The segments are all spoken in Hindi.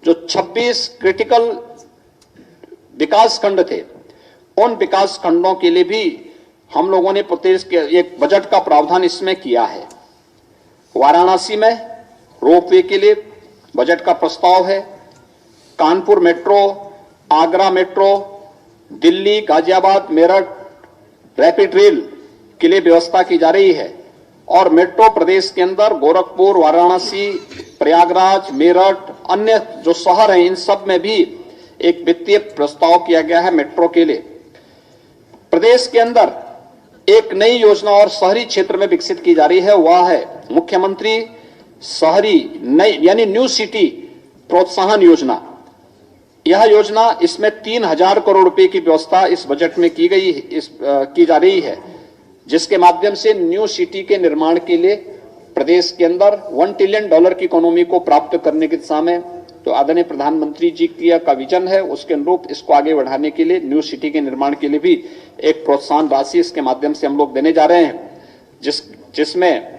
जो 26 क्रिटिकल विकास खंड थे, उन विकास खंडों के लिए भी हम लोगों ने प्रदेश के एक बजट का प्रावधान इसमें किया है। वाराणसी में रोपवे के लिए बजट का प्रस्ताव है। Kanpur metro, Agra metro, Delhi, Ghaziabad, Meerut rapid rail के लिए व्यवस्था की जा रही है। और मेट्रो प्रदेश के अंदर गोरखपुर, वाराणसी, प्रयागराज, मेरठ, अन्य जो शहर हैं, इन सब में भी एक वित्तीय प्रस्ताव किया गया है मेट्रो के लिए। प्रदेश के अंदर एक नई योजना और शहरी क्षेत्र में विकसित की जा रही है, वह है मुख्यमंत्री शहरी नई यानी न्यू सिटी प्रोत्साहन योजना। यह योजना, इसमें 3000 करोड़ रुपए की व्यवस्था इस बजट में की जा रही है, जिसके माध्यम से न्यू सिटी के निर्माण के लिए प्रदेश के अंदर $1 ट्रिलियन की इकोनॉमी को प्राप्त करने की दिशा में तो आदरणीय प्रधानमंत्री जी का विजन है, उसके अनुरूप इसको आगे बढ़ाने के लिए न्यू सिटी के निर्माण के लिए भी एक प्रोत्साहन राशि इसके माध्यम से हम लोग देने जा रहे हैं, जिसमें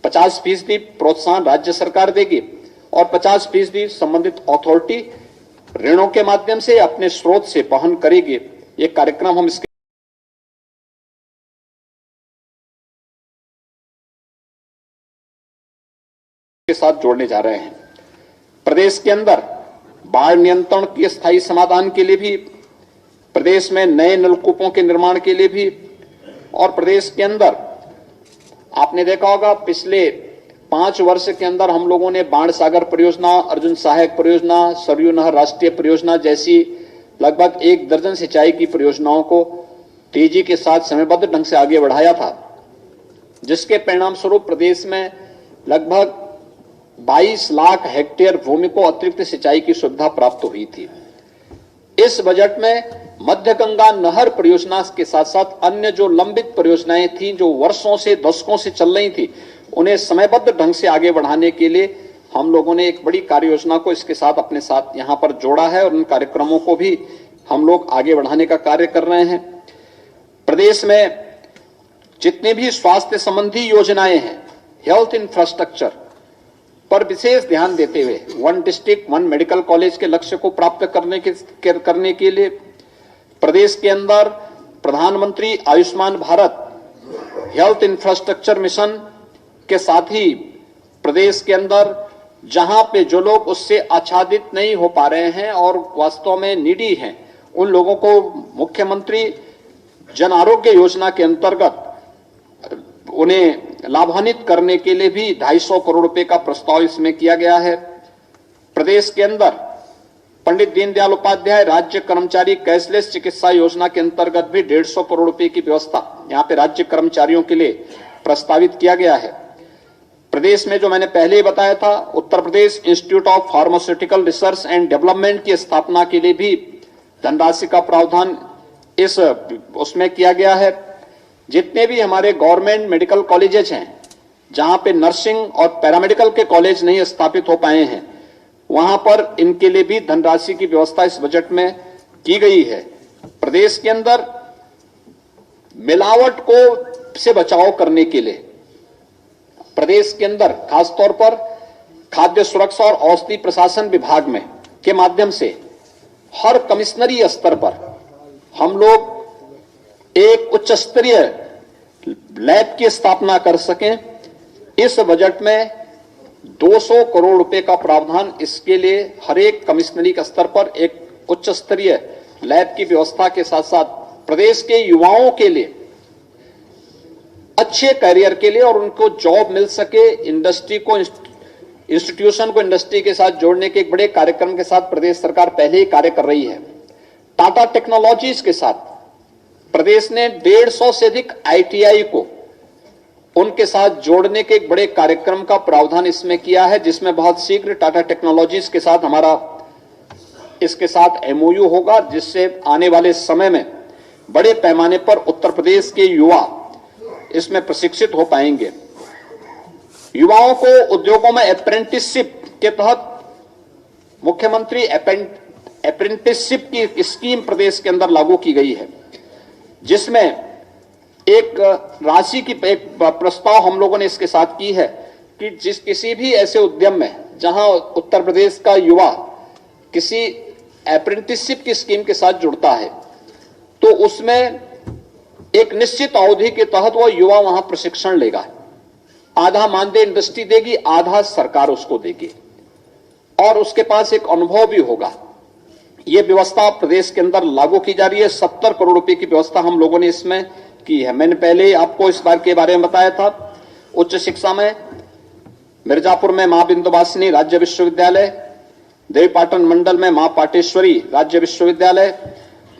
50% प्रोत्साहन राज्य सरकार देगी और 50% संबंधित अथॉरिटी ऋणों के माध्यम से अपने स्रोत से वहन करेगी। ये कार्यक्रम हम इसके साथ जोड़ने जा रहे हैं। प्रदेश के अंदर बाढ़ नियंत्रण के स्थायी समाधान के लिए भी, प्रदेश में नए नलकूपों के निर्माण के लिए भी, और प्रदेश के अंदर आपने देखा होगा पिछले 5 वर्ष के अंदर हम लोगों ने बाण सागर परियोजना, अर्जुन सहायक परियोजना, सरयू नहर राष्ट्रीय परियोजना जैसी लगभग 1 दर्जन सिंचाई की परियोजनाओं को तेजी के साथ समयबद्ध ढंग से आगे बढ़ाया था, जिसके परिणाम स्वरूप प्रदेश में लगभग 22 लाख हेक्टेयर भूमि को अतिरिक्त सिंचाई की सुविधा प्राप्त हुई थी। इस बजट में मध्य गंगा नहर परियोजना के साथ साथ अन्य जो लंबित परियोजनाएं थी, जो वर्षों से दशकों से चल रही थी, उन्हें समयबद्ध ढंग से आगे बढ़ाने के लिए हम लोगों ने एक बड़ी कार्य योजना को इसके साथ अपने साथ यहां पर जोड़ा है और उन कार्यक्रमों को भी हम लोग आगे बढ़ाने का कार्य कर रहे हैं। प्रदेश में जितने भी स्वास्थ्य संबंधी योजनाएं हैं, हेल्थ इंफ्रास्ट्रक्चर पर विशेष ध्यान देते हुए 1 डिस्ट्रिक्ट 1 मेडिकल कॉलेज के लक्ष्य को प्राप्त करने के लिए प्रदेश के अंदर प्रधानमंत्री Ayushman Bharat health infrastructure mission के साथ ही प्रदेश के अंदर जहां पे जो लोग उससे आच्छादित नहीं हो पा रहे हैं और वास्तव में नीडी हैं, उन लोगों को मुख्यमंत्री जन आरोग्य योजना के अंतर्गत उन्हें लाभान्वित करने के लिए भी 250 करोड़ रुपए का प्रस्ताव इसमें किया गया है। प्रदेश के अंदर पंडित दीनदयाल उपाध्याय राज्य कर्मचारी कैशलेस चिकित्सा योजना के अंतर्गत भी 150 करोड़ रुपए की व्यवस्था यहां पे राज्य कर्मचारियों के लिए प्रस्तावित किया गया है। प्रदेश में जो मैंने पहले ही बताया था, Uttar Pradesh institute of pharmaceutical research and development की स्थापना के लिए भी धनराशि का प्रावधान उसमें किया गया है। जितने भी हमारे गवर्नमेंट मेडिकल कॉलेजेस हैं, जहां पे नर्सिंग और पैरामेडिकल के कॉलेज नहीं स्थापित हो पाए हैं, वहां पर इनके लिए भी धनराशि की व्यवस्था इस बजट में की गई है। प्रदेश के अंदर मिलावट को से बचाव करने के लिए प्रदेश के अंदर खासतौर पर खाद्य सुरक्षा और औषधि प्रशासन विभाग में के माध्यम से हर कमिश्नरी स्तर पर हम लोग एक उच्च स्तरीय लैब की स्थापना कर सकें। इस बजट में 200 करोड़ रुपए का प्रावधान इसके लिए हर एक कमिश्नरी के स्तर पर एक उच्च स्तरीय लैब की व्यवस्था के साथ साथ प्रदेश के युवाओं के लिए अच्छे करियर के लिए और उनको जॉब मिल सके, इंडस्ट्री को इंस्टीट्यूशन को इंडस्ट्री के साथ जोड़ने के एक बड़े कार्यक्रम के साथ प्रदेश सरकार पहले ही कार्य कर रही है। टाटा टेक्नोलॉजीज के साथ प्रदेश ने 150 से अधिक आईटीआई को उनके साथ जोड़ने के एक बड़े कार्यक्रम का प्रावधान इसमें किया है, जिसमें बहुत शीघ्र टाटा टेक्नोलॉजीज के साथ हमारा इसके साथ एमओयू होगा, जिससे आने वाले समय में बड़े पैमाने पर उत्तर प्रदेश के युवा इसमें प्रशिक्षित हो पाएंगे। युवाओं को उद्योगों में अप्रेंटिसशिप के तहत मुख्यमंत्री अप्रेंटिसशिप की स्कीम प्रदेश के अंदर लागू की गई है, जिसमें एक राशि की एक प्रस्ताव हम लोगों ने इसके साथ की है कि किसी भी ऐसे उद्यम में जहां उत्तर प्रदेश का युवा किसी अप्रेंटिसशिप की स्कीम के साथ जुड़ता है तो उसमें एक निश्चित अवधि के तहत वो युवा वहां प्रशिक्षण लेगा। आधा मानदेय इंडस्ट्री देगी, आधा सरकार उसको देगी और उसके पास एक अनुभव भी होगा। यह व्यवस्था प्रदेश के अंदर लागू की जा रही है। 70 करोड़ रुपए की व्यवस्था हम लोगों ने इसमें की है। मैंने पहले आपको इस बार के बारे में बताया था। उच्च शिक्षा में मिर्जापुर में मां बिंदुवासिनी राज्य विश्वविद्यालय, देवीपाटन मंडल में मां पाटेश्वरी राज्य विश्वविद्यालय,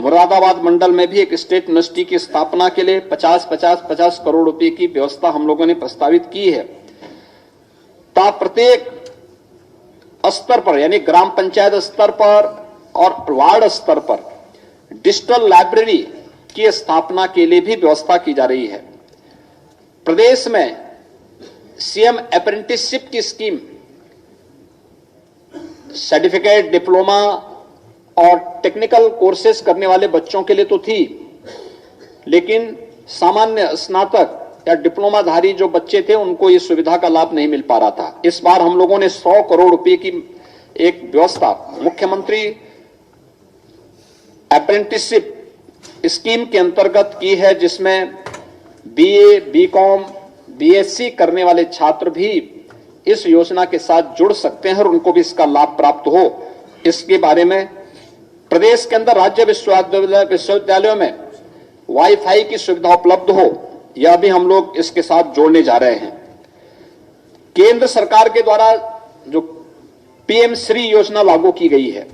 मुरादाबाद मंडल में भी एक स्टेट यूनिवर्सिटी की स्थापना के लिए 50 करोड़ रुपए की व्यवस्था हम लोगों ने प्रस्तावित की है। प्रत्येक स्तर पर यानी ग्राम पंचायत स्तर पर और वार्ड स्तर पर डिजिटल लाइब्रेरी की स्थापना के लिए भी व्यवस्था की जा रही है। प्रदेश में सीएम अप्रेंटिसशिप की स्कीम सर्टिफिकेट, डिप्लोमा और टेक्निकल कोर्सेज करने वाले बच्चों के लिए तो थी, लेकिन सामान्य स्नातक या डिप्लोमाधारी जो बच्चे थे उनको इस सुविधा का लाभ नहीं मिल पा रहा था। इस बार हम लोगों ने 100 करोड़ रुपए की एक व्यवस्था मुख्यमंत्री अप्रेंटिसशिप स्कीम के अंतर्गत की है, जिसमें बीए, बीकॉम, बीएससी करने वाले छात्र भी इस योजना के साथ जुड़ सकते हैं और उनको भी इसका लाभ प्राप्त हो। इसके बारे में प्रदेश के अंदर राज्य विश्वविद्यालयों में वाईफाई की सुविधा उपलब्ध हो, यह भी हम लोग इसके साथ जोड़ने जा रहे हैं। केंद्र सरकार के द्वारा जो पीएम श्री योजना लागू की गई है,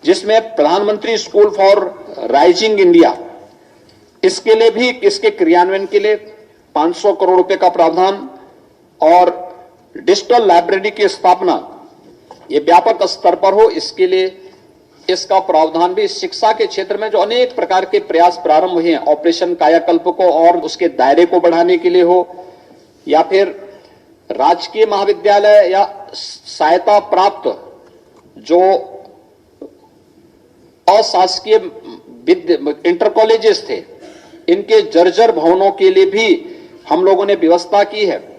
जिसमें प्रधानमंत्री स्कूल फॉर राइजिंग इंडिया, इसके लिए भी इसके क्रियान्वयन के लिए 500 करोड़ रुपए का प्रावधान और डिजिटल लाइब्रेरी की स्थापना ये व्यापक स्तर पर हो, इसके लिए इसका प्रावधान भी शिक्षा के क्षेत्र में जो अनेक प्रकार के प्रयास प्रारंभ हुए हैं, ऑपरेशन कायाकल्प को और उसके दायरे को बढ़ाने के लिए हो, या फिर राजकीय महाविद्यालय या सहायता प्राप्त जो अशासकीय इंटर कॉलेजेस थे, इनके जर्जर भवनों के लिए भी हम लोगों ने व्यवस्था की है।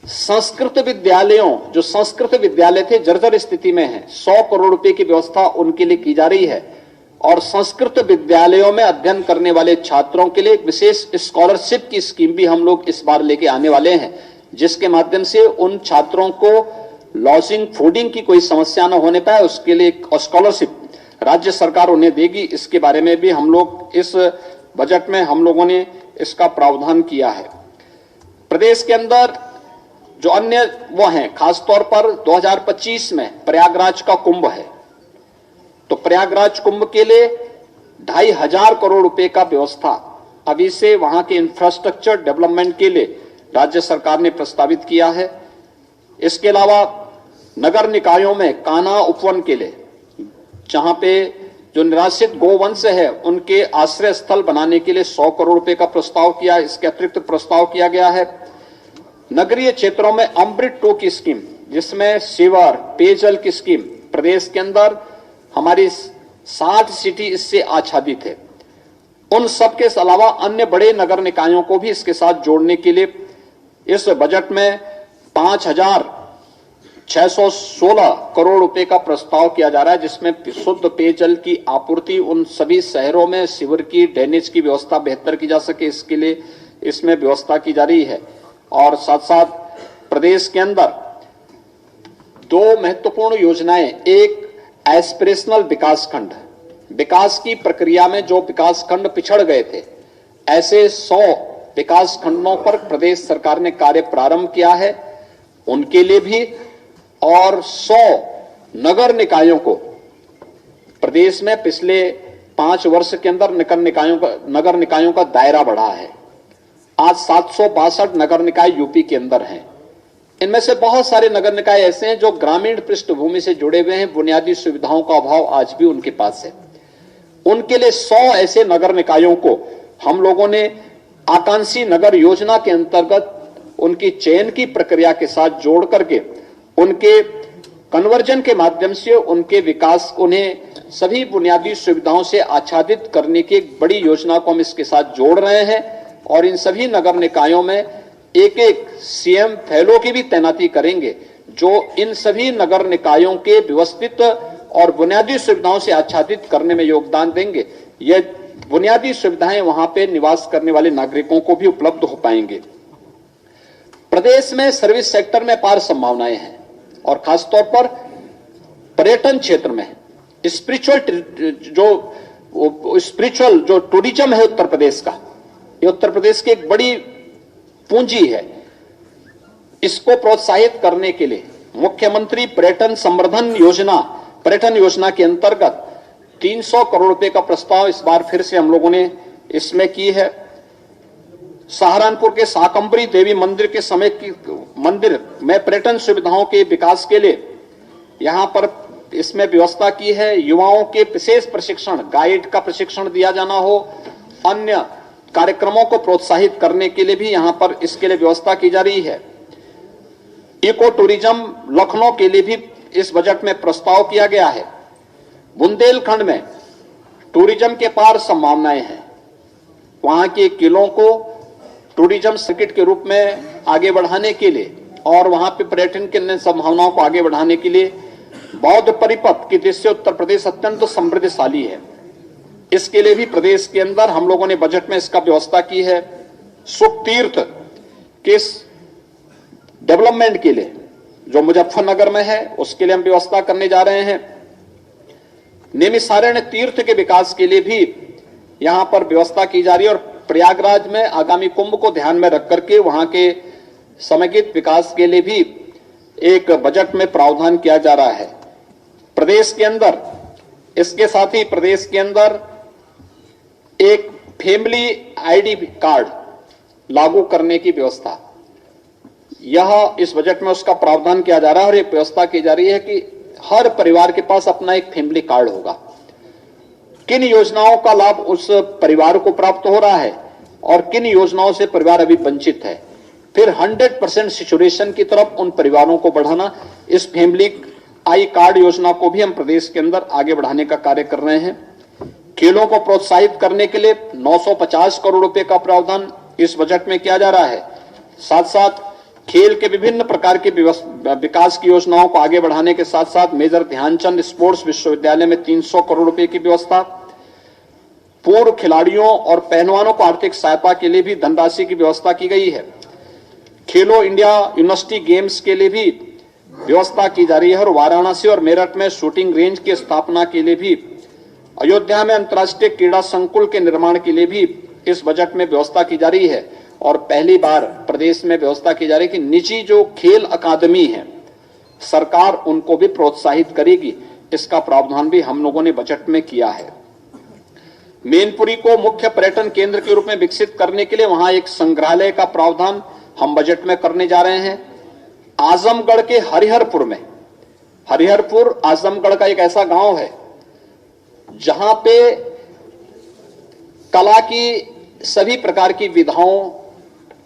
संस्कृत विद्यालयों, जो संस्कृत विद्यालय थे जर्जर स्थिति में हैं, 100 करोड़ रुपए की व्यवस्था उनके लिए की जा रही है और संस्कृत विद्यालयों में अध्ययन करने वाले छात्रों के लिए एक विशेष स्कॉलरशिप की स्कीम भी हम लोग इस बार लेके आने वाले हैं, जिसके माध्यम से उन छात्रों को लॉजिंग, फूडिंग की कोई समस्या न होने पाए, उसके लिए स्कॉलरशिप राज्य सरकार उन्हें देगी। इसके बारे में भी हम लोग इस बजट में हम लोगों ने इसका प्रावधान किया है। प्रदेश के अंदर जो अन्य वो हैं, खासतौर पर 2025 में प्रयागराज का कुंभ है, तो प्रयागराज कुंभ के लिए 2,500 करोड़ रुपए का व्यवस्था अभी से वहां के इंफ्रास्ट्रक्चर डेवलपमेंट के लिए राज्य सरकार ने प्रस्तावित किया है। इसके अलावा नगर निकायों में कान्हा उपवन के लिए, जहां पे जो निराश्रित गोवंश है उनके आश्रय स्थल बनाने के लिए 100 करोड़ रुपए का प्रस्ताव किया। इसके अतिरिक्त प्रस्ताव किया गया है नगरीय क्षेत्रों में अमृत 2 की स्कीम, जिसमें सीवर, पेयजल की स्कीम प्रदेश के अंदर हमारी 60 सिटी इससे आच्छादित है। उन सब के अलावा अन्य बड़े नगर निकायों को भी इसके साथ जोड़ने के लिए इस बजट में 5,616 करोड़ रुपए का प्रस्ताव किया जा रहा है, जिसमें शुद्ध पेयजल की आपूर्ति उन सभी शहरों में सीवर की, ड्रेनेज की व्यवस्था बेहतर की जा सके, इसके लिए इसमें व्यवस्था की जा रही है। और साथ साथ प्रदेश के अंदर 2 महत्वपूर्ण योजनाएं, एक एस्पिरेशनल विकास खंड, विकास की प्रक्रिया में जो विकास खंड पिछड़ गए थे, ऐसे 100 विकास खंडों पर प्रदेश सरकार ने कार्य प्रारंभ किया है, उनके लिए भी, और 100 नगर निकायों को प्रदेश में पिछले 5 वर्ष के अंदर नगर निकायों का दायरा बढ़ा है। आज 762 नगर निकाय यूपी के अंदर हैं। इनमें से बहुत सारे नगर निकाय ऐसे हैं जो ग्रामीण पृष्ठभूमि से जुड़े हुए हैं, बुनियादी सुविधाओं का अभाव आज भी उनके पास है। उनके लिए 100 ऐसे नगर निकायों को हम लोगों ने आकांक्षी नगर योजना के अंतर्गत उनकी चयन की प्रक्रिया के साथ जोड़ करके उनके कन्वर्जन के माध्यम से उनके विकास, उन्हें सभी बुनियादी सुविधाओं से आच्छादित करने की एक बड़ी योजना को हम इसके साथ जोड़ रहे हैं। और इन सभी नगर निकायों में एक सीएम फेलो की भी तैनाती करेंगे, जो इन सभी नगर निकायों के व्यवस्थित और बुनियादी सुविधाओं से आच्छादित करने में योगदान देंगे, ये बुनियादी सुविधाएं वहां पे निवास करने वाले नागरिकों को भी उपलब्ध हो पाएंगे। प्रदेश में सर्विस सेक्टर में अपार संभावनाएं हैं और खासतौर पर पर्यटन क्षेत्र में स्पिरिचुअल जो टूरिज्म है उत्तर प्रदेश का, ये उत्तर प्रदेश की एक बड़ी पूंजी है। इसको प्रोत्साहित करने के लिए मुख्यमंत्री पर्यटन संवर्धन योजना, पर्यटन योजना के अंतर्गत 300 करोड़ रुपए का प्रस्ताव इस बार फिर से हम लोगों ने इसमें की है। सहारनपुर के शाकंभरी देवी मंदिर के समय की मंदिर में पर्यटन सुविधाओं के विकास के लिए यहां पर इसमें व्यवस्था की है। युवाओं के विशेष प्रशिक्षण, गाइड का प्रशिक्षण दिया जाना हो, अन्य कार्यक्रमों को प्रोत्साहित करने के लिए भी यहां पर इसके लिए व्यवस्था की जा रही है। इको टूरिज्म लखनऊ के लिए भी इस बजट में प्रस्ताव किया गया है। बुंदेलखंड में टूरिज्म के पार संभावनाएं हैं, वहां के किलों को टूरिज्म सर्किट के रूप में आगे बढ़ाने के लिए और वहां पे पर्यटन की अन्य संभावनाओं को आगे बढ़ाने के लिए बौद्ध परिपथ की दृष्टि से उत्तर प्रदेश अत्यंत समृद्धशाली है। इसके लिए भी प्रदेश के अंदर हम लोगों ने बजट में इसका व्यवस्था की है। सुख तीर्थ के डेवलपमेंट के लिए जो मुजफ्फरनगर में है उसके लिए हम व्यवस्था करने जा रहे हैं। नैमिषारण्य तीर्थ के विकास के लिए भी यहां पर व्यवस्था की जा रही है और प्रयागराज में आगामी कुंभ को ध्यान में रख करके वहां के समेकित विकास के लिए भी एक बजट में प्रावधान किया जा रहा है। प्रदेश के अंदर इसके साथ ही प्रदेश के अंदर एक फैमिली आईडी कार्ड लागू करने की व्यवस्था, यह इस बजट में उसका प्रावधान किया जा रहा है और एक व्यवस्था की जा रही है कि हर परिवार के पास अपना एक फैमिली कार्ड होगा। किन योजनाओं का लाभ उस परिवार को प्राप्त हो रहा है और किन योजनाओं से परिवार अभी वंचित है, फिर 100% सिचुएशन की तरफ उन परिवारों को बढ़ाना, इस फैमिली आई कार्ड योजना को भी हम प्रदेश के अंदर आगे बढ़ाने का कार्य कर रहे हैं। खेलों को प्रोत्साहित करने के लिए 950 करोड़ रुपए का प्रावधान इस बजट में किया जा रहा है। साथ साथ खेल के विभिन्न प्रकार के विकास की योजनाओं को आगे बढ़ाने के साथ साथ मेजर ध्यानचंद स्पोर्ट्स विश्वविद्यालय में 300 करोड़ रुपए की व्यवस्था, पूर्व खिलाड़ियों और पहलवानों को आर्थिक सहायता के लिए भी धनराशि की व्यवस्था की गई है। खेलो इंडिया यूनिवर्सिटी गेम्स के लिए भी व्यवस्था की जा रही है और वाराणसी और मेरठ में शूटिंग रेंज की स्थापना के लिए भी, अयोध्या में अंतर्राष्ट्रीय क्रीड़ा संकुल के निर्माण के लिए भी इस बजट में व्यवस्था की जा रही है और पहली बार प्रदेश में व्यवस्था की जा रही है कि निजी जो खेल अकादमी है सरकार उनको भी प्रोत्साहित करेगी। इसका प्रावधान भी हम लोगों ने बजट में किया है। मैनपुरी को मुख्य पर्यटन केंद्र के रूप में विकसित करने के लिए वहां एक संग्रहालय का प्रावधान हम बजट में करने जा रहे हैं। आजमगढ़ के हरिहरपुर में, हरिहरपुर आजमगढ़ का एक ऐसा गांव है जहां पे कला की सभी प्रकार की विधाओं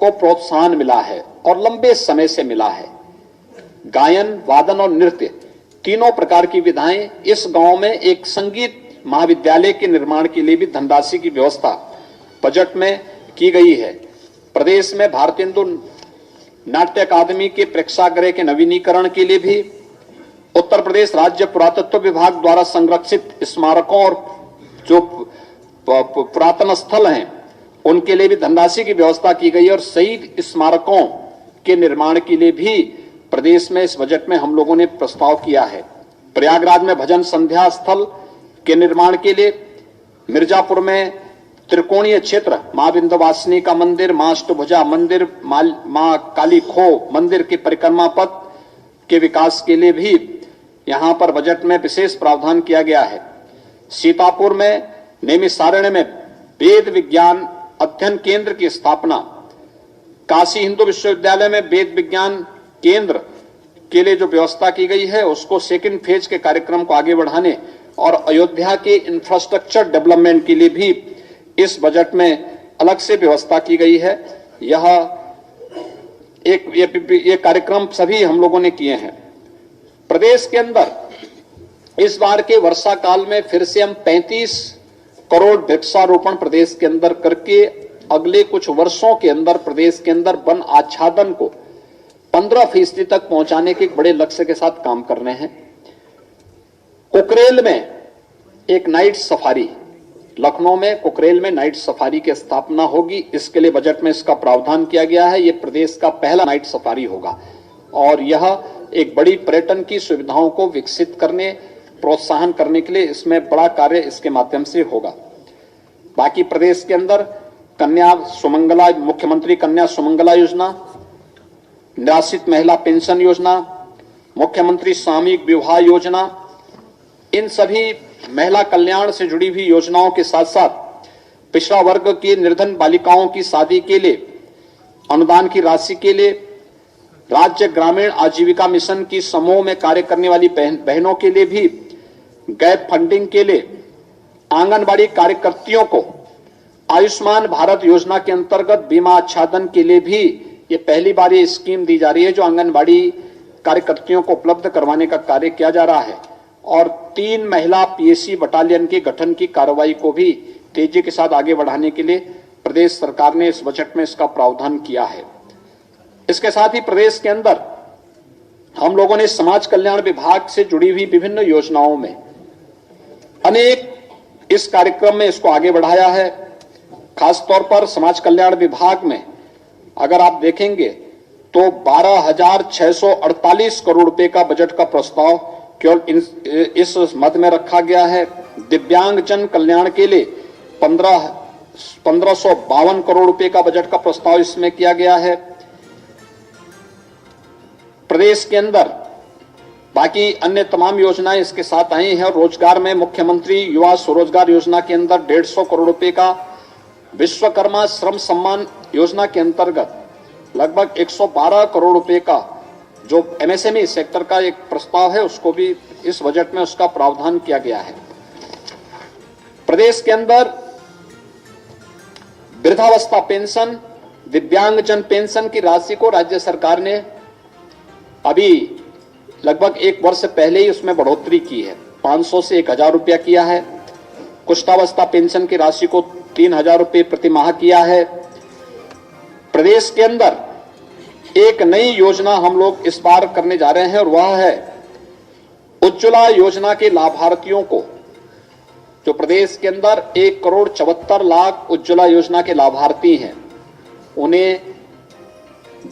को प्रोत्साहन मिला है और लंबे समय से मिला है। गायन, वादन और नृत्य तीनों प्रकार की विधाएं, इस गांव में एक संगीत महाविद्यालय के निर्माण के लिए भी धनराशि की व्यवस्था बजट में की गई है। प्रदेश में भारतीय हिंदू नाट्य अकादमी के प्रेक्षागृह के नवीनीकरण के लिए भी उत्तर प्रदेश राज्य पुरातत्व विभाग द्वारा संरक्षित स्मारकों और जो पुरातन स्थल हैं उनके लिए भी धनराशि की व्यवस्था की गई और शहीद स्मारकों के निर्माण के लिए भी प्रदेश में इस बजट में हम लोगों ने प्रस्ताव किया है। प्रयागराज में भजन संध्या स्थल के निर्माण के लिए, मिर्जापुर में त्रिकोणीय क्षेत्र मां विंध्यवासिनी का मंदिर, मां अष्टभुजा मंदिर, मां काली खो मंदिर के परिक्रमा पथ के विकास के लिए भी यहां पर बजट में विशेष प्रावधान किया गया है। सीतापुर में नैमिषारण्य में वेद विज्ञान अध्ययन केंद्र की स्थापना, काशी हिंदू विश्वविद्यालय में वेद विज्ञान केंद्र के लिए जो व्यवस्था की गई है उसको सेकंड फेज के कार्यक्रम को आगे बढ़ाने और अयोध्या के इंफ्रास्ट्रक्चर डेवलपमेंट के लिए भी इस बजट में अलग से व्यवस्था की गई है। यह ये कार्यक्रम सभी हम लोगों ने किए हैं। प्रदेश के अंदर इस बार के वर्षा काल में फिर से हम 35 करोड़ वृक्षारोपण प्रदेश के अंदर करके अगले कुछ वर्षों के अंदर प्रदेश के अंदर वन आच्छादन को 15% तक पहुंचाने के एक बड़े लक्ष्य के साथ काम कर रहे हैं। कुकरेल में एक नाइट सफारी, लखनऊ में कुकरेल में नाइट सफारी की स्थापना होगी। इसके लिए बजट में इसका प्रावधान किया गया है। यह प्रदेश का पहला नाइट सफारी होगा और यह एक बड़ी पर्यटन की सुविधाओं को विकसित करने, प्रोत्साहन करने के लिए इसमें बड़ा कार्य इसके माध्यम से होगा। बाकी प्रदेश के अंदर कन्या सुमंगला, मुख्यमंत्री कन्या सुमंगला योजना, निराश्रित महिला पेंशन योजना, मुख्यमंत्री सामूहिक विवाह योजना, इन सभी महिला कल्याण से जुड़ी हुई योजनाओं के साथ साथ पिछड़ा वर्ग की निर्धन बालिकाओं की शादी के लिए अनुदान की राशि के लिए, राज्य ग्रामीण आजीविका मिशन की समूह में कार्य करने वाली बहनों के लिए भी गैप फंडिंग के लिए, आंगनबाड़ी कार्यकर्तियों को आयुष्मान भारत योजना के अंतर्गत बीमा आच्छादन के लिए भी ये पहली बार ये स्कीम दी जा रही है जो आंगनबाड़ी कार्यकर्तियों को उपलब्ध करवाने का कार्य किया जा रहा है। और 3 महिला पीएससी बटालियन के गठन की कार्रवाई को भी तेजी के साथ आगे बढ़ाने के लिए प्रदेश सरकार ने इस बजट में इसका प्रावधान किया है। इसके साथ ही प्रदेश के अंदर हम लोगों ने समाज कल्याण विभाग से जुड़ी हुई विभिन्न योजनाओं में अनेक इस कार्यक्रम में इसको आगे बढ़ाया है। खासतौर पर समाज कल्याण विभाग में अगर आप देखेंगे तो 12,648 करोड़ रुपए का बजट का प्रस्ताव केवल इस मद में रखा गया है। दिव्यांगजन कल्याण के लिए 1552 करोड़ रुपए का बजट का प्रस्ताव इसमें किया गया है। प्रदेश के अंदर बाकी अन्य तमाम योजनाएं इसके साथ आई हैं। रोजगार में मुख्यमंत्री युवा स्वरोजगार योजना के अंदर 150 करोड़ रुपए का, विश्वकर्मा श्रम सम्मान योजना के अंतर्गत लगभग 112 करोड़ रुपए का जो एमएसएमई सेक्टर का एक प्रस्ताव है उसको भी इस बजट में उसका प्रावधान किया गया है। प्रदेश के अंदर वृद्धावस्था पेंशन, दिव्यांगजन पेंशन की राशि को राज्य सरकार ने अभी लगभग 1 वर्ष पहले ही उसमें बढ़ोतरी की है, 500 से 1000 रुपया किया है। कुष्ठावस्था पेंशन की राशि को 3000 रुपये प्रति माह किया है। प्रदेश के अंदर एक नई योजना हम लोग इस बार करने जा रहे हैं और वह है उज्ज्वला योजना के लाभार्थियों को, जो प्रदेश के अंदर 1,74,00,000 उज्ज्वला योजना के लाभार्थी हैं, उन्हें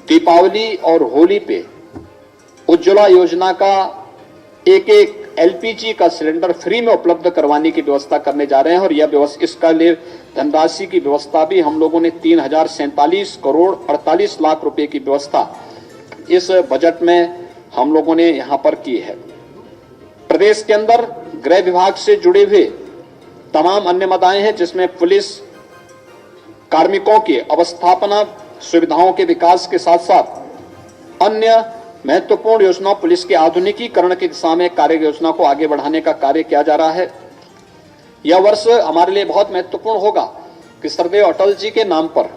दीपावली और होली पे उज्ज्वला योजना का एक एलपीजी का सिलेंडर फ्री में उपलब्ध करवाने की व्यवस्था करने जा रहे हैं। और यह व्यवस्था, इसका लिए धनराशि की व्यवस्था भी हम लोगों ने 3,047 करोड़ 48 लाख रुपए की व्यवस्था इस बजट में हम लोगों ने यहां पर की है। प्रदेश के अंदर गृह विभाग से जुड़े हुए तमाम अन्य मदाएं हैं जिसमें पुलिस कार्मिकों की अवस्थापना सुविधाओं के विकास के साथ साथ अन्य महत्वपूर्ण योजना, पुलिस के आधुनिकीकरण की दिशा में कार्य योजना को आगे बढ़ाने का कार्य किया जा रहा है। यह वर्ष हमारे लिए बहुत महत्वपूर्ण होगा कि सरदेव अटल जी के नाम पर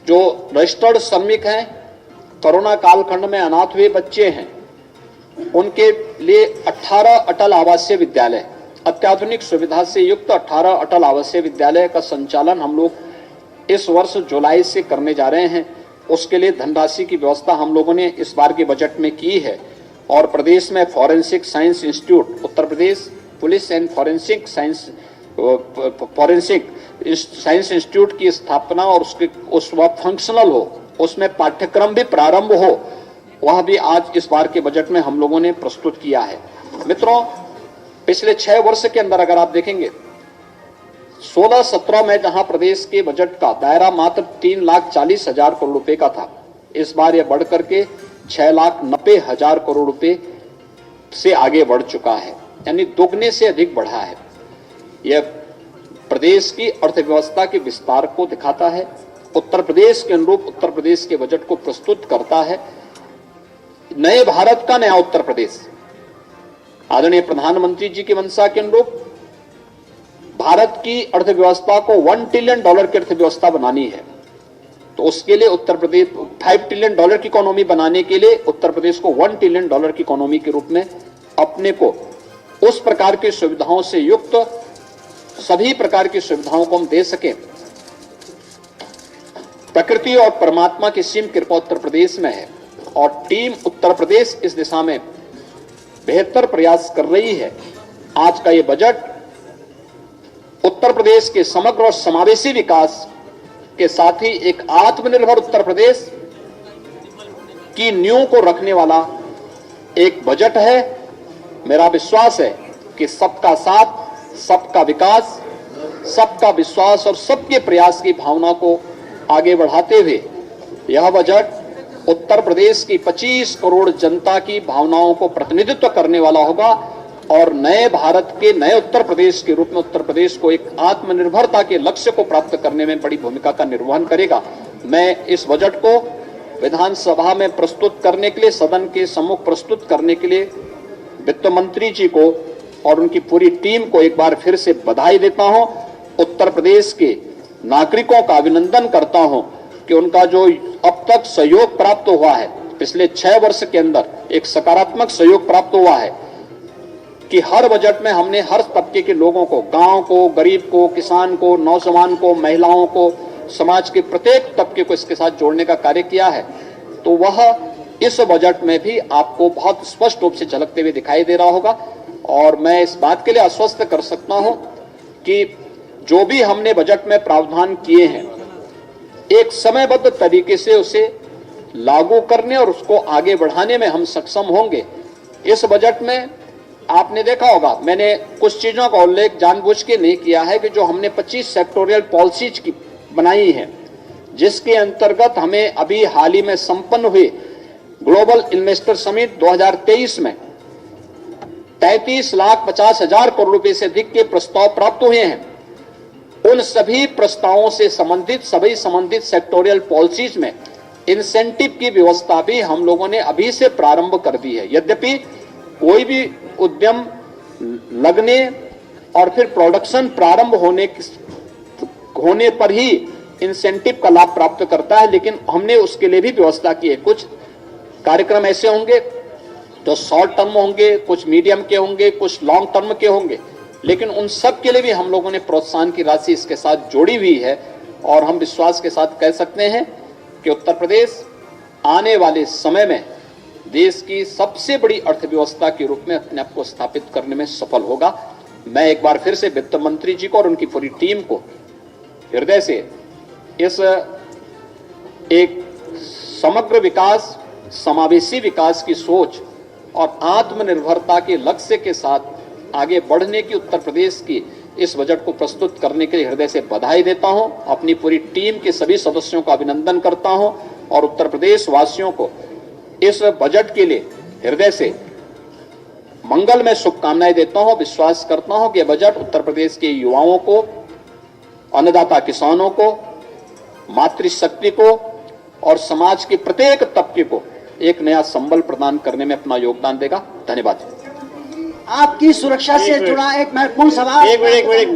जो रजिस्टर्ड श्रमिक हैं, कोरोना कालखंड में अनाथ हुए बच्चे हैं, उनके लिए 18 अटल आवासीय विद्यालय, अत्याधुनिक सुविधा से युक्त 18 अटल आवासीय विद्यालय का संचालन हम लोग इस वर्ष जुलाई से करने जा रहे हैं। उसके लिए धनराशि की व्यवस्था हम लोगों ने इस बार के बजट में की है। और प्रदेश में forensic science institute, Uttar Pradesh police and forensic science institute की स्थापना और उस वक्त फंक्शनल हो, उसमें पाठ्यक्रम भी प्रारंभ हो, वह भी आज इस बार के बजट में हम लोगों ने प्रस्तुत किया है। मित्रों, पिछले 6 वर्ष के अंदर अगर आप देखेंगे 16-17 में जहां प्रदेश के बजट का दायरा मात्र 3,40,000 करोड़ रुपए का था, इस बार यह बढ़कर के 6,90,000 करोड़ रुपए से आगे बढ़ चुका है, यानी दोगुने से अधिक बढ़ा है। यह प्रदेश की अर्थव्यवस्था के विस्तार को दिखाता है, उत्तर प्रदेश के अनुरूप उत्तर प्रदेश के बजट को प्रस्तुत करता है। नए भारत का नया उत्तर प्रदेश, आदरणीय प्रधानमंत्री जी की मंशा के अनुरूप भारत की अर्थव्यवस्था को $1 ट्रिलियन की अर्थव्यवस्था बनानी है, तो उसके लिए उत्तर प्रदेश $5 ट्रिलियन की इकोनॉमी बनाने के लिए उत्तर प्रदेश को $1 ट्रिलियन की इकोनॉमी के रूप में अपने को उस प्रकार की सुविधाओं से युक्त सभी प्रकार की सुविधाओं को हम दे सकें। प्रकृति और परमात्मा की सीम कृपा उत्तर प्रदेश में है और टीम उत्तर प्रदेश इस दिशा में बेहतर प्रयास कर रही है। आज का ये बजट उत्तर प्रदेश के समग्र और समावेशी विकास के साथ ही एक आत्मनिर्भर उत्तर प्रदेश की नींव को रखने वाला एक बजट है। मेरा विश्वास है कि सबका साथ, सबका विकास, सबका विश्वास और सबके प्रयास की भावना को आगे बढ़ाते हुए यह बजट उत्तर प्रदेश की 25 करोड़ जनता की भावनाओं को प्रतिनिधित्व करने वाला होगा और नए भारत के, नए उत्तर प्रदेश के रूप में उत्तर प्रदेश को एक आत्मनिर्भरता के लक्ष्य को प्राप्त करने में बड़ी भूमिका का निर्वहन करेगा। मैं इस बजट को विधानसभा में प्रस्तुत करने के लिए, सदन के सम्मुख प्रस्तुत करने के लिए वित्त मंत्री जी को और उनकी पूरी टीम को एक बार फिर से बधाई देता हूं। उत्तर प्रदेश के नागरिकों का अभिनंदन करता हूं कि उनका जो अब तक सहयोग प्राप्त हुआ है, पिछले 6 वर्ष के अंदर एक सकारात्मक सहयोग प्राप्त हुआ है कि हर बजट में हमने हर तबके के लोगों को, गांव को, गरीब को, किसान को, नौजवान को, महिलाओं को, समाज के प्रत्येक तबके को इसके साथ जोड़ने का कार्य किया है। तो वह इस बजट में भी आपको बहुत स्पष्ट रूप से झलकते हुए दिखाई दे रहा होगा और मैं इस बात के लिए आश्वस्त कर सकता हूं कि जो भी हमने बजट में प्रावधान किए हैं, एक समयबद्ध तरीके से उसे लागू करने और उसको आगे बढ़ाने में हम सक्षम होंगे। इस बजट में आपने देखा होगा, मैंने कुछ चीजों का उल्लेख जानबूझ के नहीं किया है कि जो हमने 25 सेक्टोरियल पॉलिसीज की बनाई है, जिसके अंतर्गत हमें अभी हाल ही में संपन्न हुए ग्लोबल इन्वेस्टर समिट 2023 में 33,50,000 करोड़ रुपए से अधिक के प्रस्ताव प्राप्त हुए हैं। उन सभी प्रस्तावों से संबंधित सभी संबंधित सेक्टोरियल पॉलिसीज में इंसेंटिव की व्यवस्था भी हम लोगों ने अभी से प्रारंभ कर दी है। यद्यपि कोई भी उद्यम लगने और फिर प्रोडक्शन प्रारंभ होने पर ही इंसेंटिव का लाभ प्राप्त करता है, लेकिन हमने उसके लिए भी व्यवस्था की है। कुछ कार्यक्रम ऐसे होंगे जो शॉर्ट टर्म होंगे, कुछ मीडियम के होंगे, कुछ लॉन्ग टर्म के होंगे, लेकिन उन सब के लिए भी हम लोगों ने प्रोत्साहन की राशि इसके साथ जोड़ी हुई है और हम विश्वास के साथ कह सकते हैं कि उत्तर प्रदेश आने वाले समय में देश की सबसे बड़ी अर्थव्यवस्था के रूप में अपने आप को स्थापित करने में सफल होगा। मैं एक बार फिर से वित्त मंत्री जी को और उनकी पूरी टीम को हृदय से इस एक समग्र विकास, समावेशी विकास की सोच और आत्मनिर्भरता के लक्ष्य के साथ आगे बढ़ने की उत्तर प्रदेश की इस बजट को प्रस्तुत करने के लिए हृदय से बधाई देता हूं। अपनी पूरी टीम के सभी सदस्यों का अभिनंदन करता हूं और उत्तर प्रदेश वासियों को इस बजट के लिए हृदय से मंगलमय शुभकामनाएं देता हूं। विश्वास करता हूं कि यह बजट उत्तर प्रदेश के युवाओं को, अन्नदाता किसानों को, मातृशक्ति को और समाज के प्रत्येक तबके को एक नया संबल प्रदान करने में अपना योगदान देगा। धन्यवाद। आपकी सुरक्षा से जुड़ा एक महत्वपूर्ण सवाल। एक मिनट